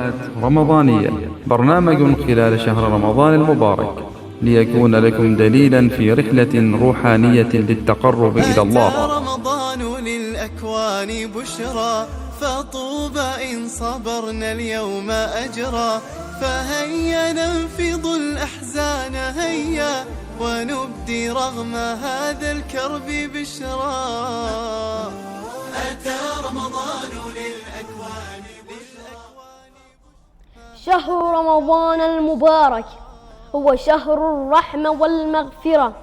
منوعات رمضانية، برنامج خلال شهر رمضان المبارك ليكون لكم دليلا في رحلة روحانية للتقرب إلى الله. أتى رمضان للأكوان بشرى، فطوبى إن صبرنا اليوم أجرا، فهيا ننفض الأحزان هيا، ونبدي رغم هذا الكرب بشرى. أتى رمضان للأكوان بشرى. شهر رمضان المبارك هو شهر الرحمة والمغفرة،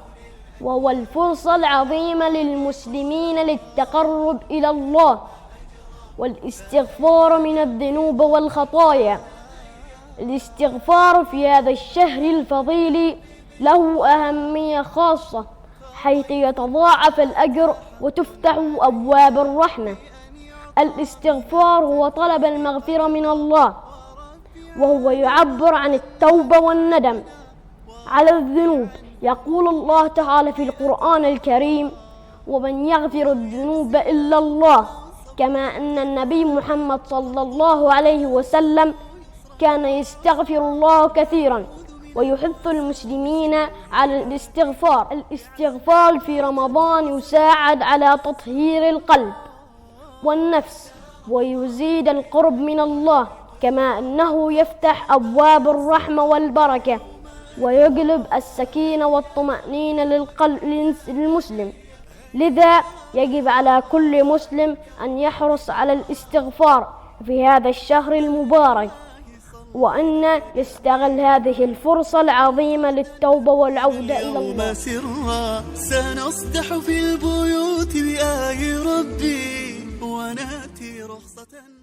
وهو الفرصة العظيمة للمسلمين للتقرب إلى الله والاستغفار من الذنوب والخطايا. الاستغفار في هذا الشهر الفضيل له أهمية خاصة، حيث يتضاعف الأجر وتفتح أبواب الرحمة. الاستغفار هو طلب المغفرة من الله، وهو يعبر عن التوبة والندم على الذنوب. يقول الله تعالى في القرآن الكريم: ومن يغفر الذنوب إلا الله. كما أن النبي محمد صلى الله عليه وسلم كان يستغفر الله كثيرا، ويحث المسلمين على الاستغفار. الاستغفار في رمضان يساعد على تطهير القلب والنفس، ويزيد القرب من الله، كما أنه يفتح أبواب الرحمة والبركة، ويجلب السكينة والطمأنينة للقلب للمسلم. لذا يجب على كل مسلم أن يحرص على الاستغفار في هذا الشهر المبارك، وأن يستغل هذه الفرصة العظيمة للتوبة والعودة إلى الله. سرا سنصدح في البيوت بآي ربي، وناتي رخصة